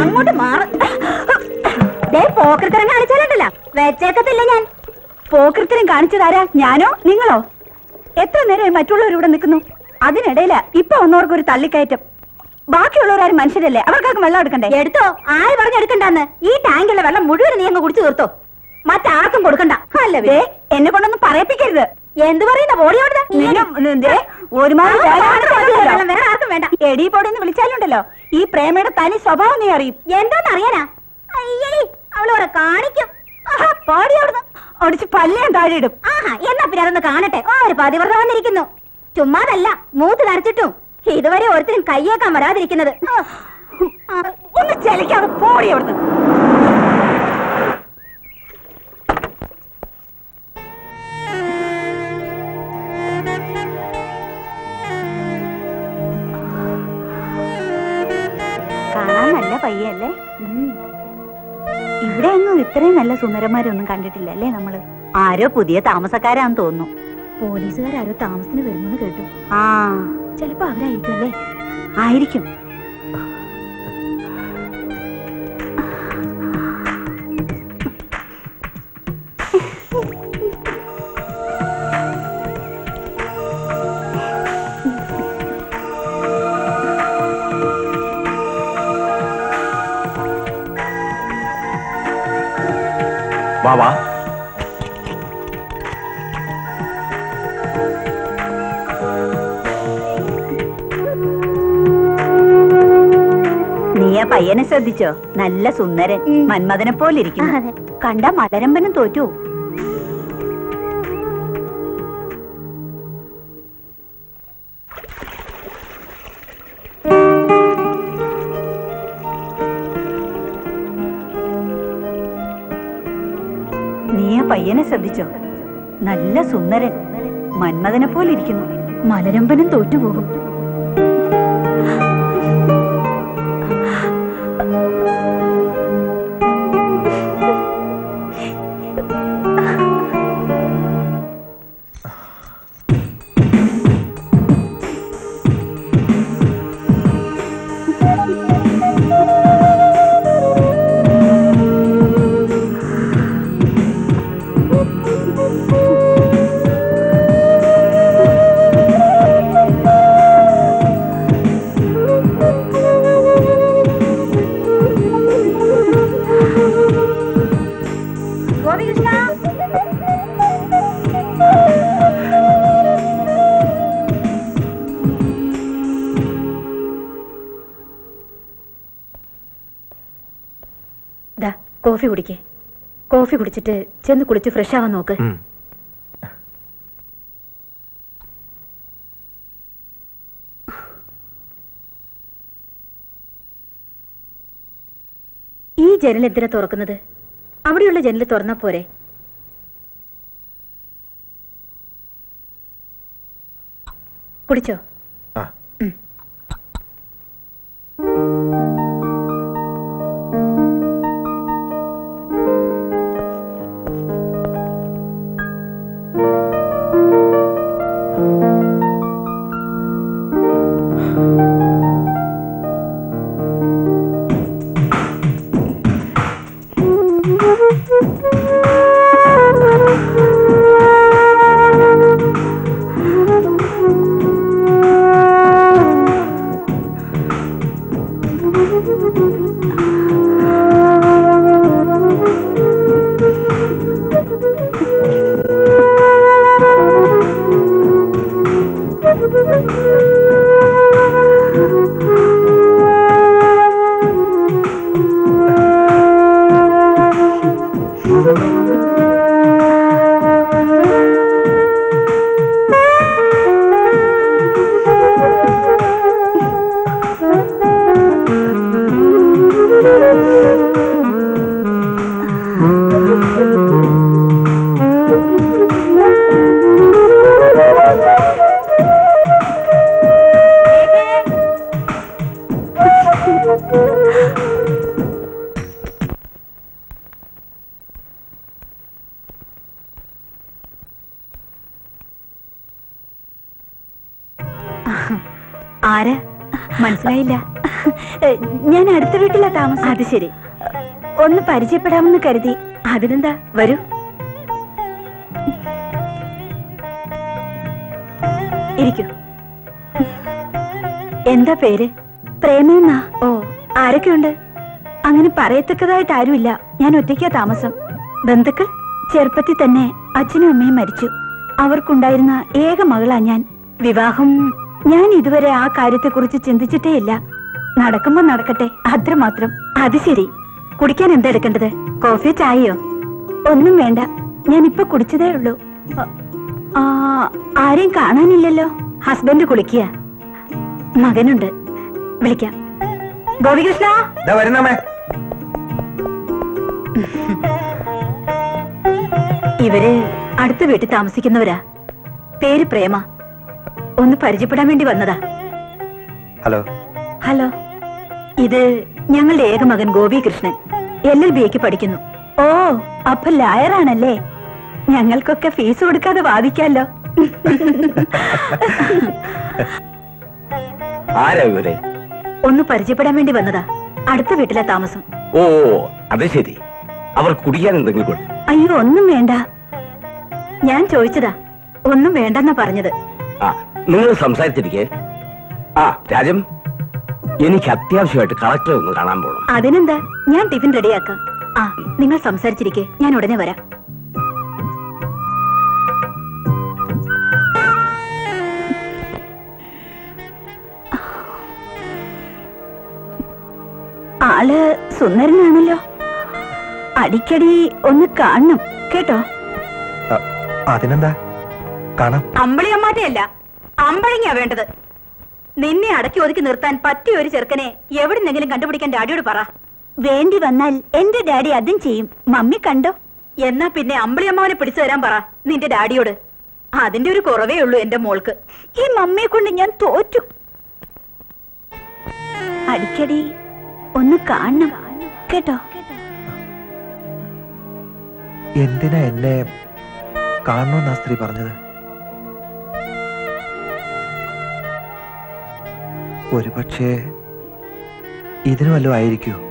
അങ്ങോട്ട് മാറ. പോക്കൃത്തരം കാണിച്ചാലുണ്ടല്ല വെച്ചേക്കത്തില്ല ഞാൻ. പോക്കൃത്തരം കാണിച്ചതാരാ? ഞാനോ നിങ്ങളോ? എത്ര നേരം മറ്റുള്ളവരിവിടെ നിൽക്കുന്നു. അതിനിടയില ഇപ്പൊ വന്നവർക്കൊരു തള്ളിക്കയറ്റം. ബാക്കിയുള്ളവരാരും മനുഷ്യരല്ലേ, അവർക്കാർക്കും വെള്ളം എടുക്കണ്ടേ? എടുത്തോ. ആര് പറഞ്ഞെടുക്കണ്ടെന്ന്? ഈ ടാങ്കിലെ വെള്ളം മുഴുവൻ നീ അങ്ങ് കുടിച്ചു തീർത്തോ. മറ്റാർക്കും കൊടുക്കണ്ട. അല്ലേ എന്നെ കൊണ്ടൊന്നും പറയിപ്പിക്കരുത്. എന്ത് പറയുന്ന ബോഡിയോട് വേറെ ആർക്കും വേണ്ട. എടി പൊടിന്ന് വിളിച്ചാലുണ്ടല്ലോ ഈ പ്രേമയുടെ തനി സ്വഭാവം നീ അറിയും. എന്തോന്ന് അറിയാനാ? അയ്യേ അവളോടെ കാണിക്കും. പാടി അവിടുന്ന് ഒടിച്ച് പല്ലേം താഴെ ഇടും. ആഹാ, എന്നാ പിന്നെ അതൊന്ന് കാണട്ടെ. ഒരു പതിവ്രത വന്നിരിക്കുന്നു. ചുമ്മാതല്ല, മൂത്ത് നരച്ചിട്ടും ഇതുവരെ ഒരുത്തരും കയ്യേക്കാൻ വരാതിരിക്കുന്നത്. ഒന്ന് ചലിക്കാതെ പോടി അവിടുന്ന്. കാണാൻ നല്ല പയ്യല്ലേ. ഇവിടെ ഒന്നും ഇത്രയും നല്ല സുന്ദരന്മാരൊന്നും കണ്ടിട്ടില്ല അല്ലേ നമ്മള്. ആരോ പുതിയ താമസക്കാരാന്ന് തോന്നുന്നു. പോലീസുകാരോ താമസത്തിന് വരുന്നെന്ന് കേട്ടു. ആ, ചിലപ്പോ അവരായിരിക്കും അല്ലേ? ആയിരിക്കും. വാ. നീ ആ പയ്യനെ ശ്രദ്ധിച്ചോ? നല്ല സുന്ദരൻ, മന്മഥനെ പോലെ ഇരിക്കുന്നു. കണ്ട മലരമ്പനും തോറ്റു. നീ ആ പയ്യനെ ശ്രദ്ധിച്ചോ? നല്ല സുന്ദരൻ, മന്മഥനെ പോലെ ഇരിക്കുന്നു. മലരമ്പനും തോറ്റുപോകും. കോഫി കുടിക്കേ. കോഫി കുടിച്ചിട്ട് ചെന്ന് കുളിച്ച് ഫ്രഷ് ആവാൻ നോക്ക്. ഈ ജനൽ എന്തിനാ തുറക്കുന്നത്? അവിടെയുള്ള ജനൽ തുറന്നാ പോരെ? കുടിച്ചോ? ആരാ മനസ്സിലായില്ല? ഞാൻ അടുത്ത വീട്ടിലാ താമസം. അത് ശരി. ഒന്ന് പരിചയപ്പെടാമെന്ന് കരുതി. അതിനെന്താ, വരൂ. ഇരിക്കൂ. എന്താ പേര്? പ്രേമെന്നാ. ഓ, ആരൊക്കെയുണ്ട്? അങ്ങനെ പറയത്തക്കതായിട്ട് ആരുമില്ല. ഞാൻ ഒറ്റയ്ക്കാ താമസം. ബന്ധുക്കൾ? ചെറുപ്പത്തിൽ തന്നെ അച്ഛനും അമ്മയും മരിച്ചു. അവർക്കുണ്ടായിരുന്ന ഏക മകളാ ഞാൻ. വിവാഹം ഞാൻ ഇതുവരെ ആ കാര്യത്തെക്കുറിച്ച് ചിന്തിച്ചിട്ടേ ഇല്ല. നടക്കുമ്പോ നടക്കട്ടെ, അത്രമാത്രം. അത് ശരി. കുടിക്കാൻ എന്താ എടുക്കേണ്ടത്? കോഫി, ചായയോ? ഒന്നും വേണ്ട, ഞാൻ ഇപ്പൊ കുടിച്ചതേ ഉള്ളൂ. ആരെയും കാണാനില്ലല്ലോ. ഹസ്ബൻഡ് കുളിക്കുക. മകനുണ്ട്, വിളിക്കാം. ഗോപികൃഷ്ണ, വരുന്നമ്മേ. ഇവര് അടുത്ത വീട്ടിൽ താമസിക്കുന്നവരാ. പേര് പ്രേമ. ഒന്ന് പരിചയപ്പെടാൻ വേണ്ടി വന്നതാ. ഹലോ. ഹലോ. ഇത് ഞങ്ങളുടെ ഏക മകൻ ഗോപികൃഷ്ണൻ. LLB പഠിക്കുന്നു. ഓ, അപ്പൊ ലായറാണല്ലേ. ഞങ്ങൾക്കൊക്കെ ഫീസ് കൊടുക്കാതെ വാദിക്കാലോ. ആരാ ഇവരെ? ഒന്ന് പരിചയപ്പെടാൻ വേണ്ടി വന്നതാ. അടുത്ത വീട്ടിലെ താമസം. ഓ, അത് ശരി. അവർ കുടിക്കാൻ എന്തെങ്കിലും കൊണ്ട്? അയ്യോ, ഒന്നും വേണ്ട. ഞാൻ ചോദിച്ചതാ, ഒന്നും വേണ്ടെന്നാ പറഞ്ഞത്. ആ, നിങ്ങൾ സംസാരിച്ചിരിക്കേ. ആ, രാജം, എനിക്ക് അത്യാവശ്യമായിട്ട് കളക്ടറെ ഒന്ന് കാണാൻ പോകണം. അതിനെന്താ, ഞാൻ ടിഫിൻ റെഡിയാക്കാം. ആ, നിങ്ങൾ സംസാരിച്ചിരിക്കേ, ഞാൻ ഉടനെ വരാം. ആള് സുന്ദരനാണല്ലോ. അടിക്കടി ഒന്ന് കാണണം കേട്ടോ. അതിനെന്താ, കാണാം. അമ്പളിയമ്മാറ്റയല്ല, അമ്പഴങ്ങിയാ വേണ്ടത്. നിന്നെ അടക്കി ഒതുക്കി നിർത്താൻ പറ്റിയ ഒരു ചെറുക്കനെ എവിടെന്നെങ്കിലും കണ്ടുപിടിക്കാൻ ഡാഡിയോട് പറ. വേണ്ടി വന്നാൽ എന്റെ ഡാഡി അതും ചെയ്യും. മമ്മി കണ്ടോ? എന്നാ പിന്നെ അമ്പളിയമ്മാവനെ പിടിച്ചു തരാൻ പറ നിന്റെ ഡാഡിയോട്. അതിന്റെ ഒരു കുറവേ ഉള്ളൂ എന്റെ മോൾക്ക്. ഈ മമ്മിയെ കൊണ്ട് ഞാൻ തോറ്റു. അടിക്കടി ഒന്ന് കാണണം കേട്ടോ. എന്തിനാ എന്നെ കാണണമെന്നാ സ്ത്രീ പറഞ്ഞത്? ഒരു പക്ഷേ ഇതിനു വല്ലതും ആയിരിക്കുമോ?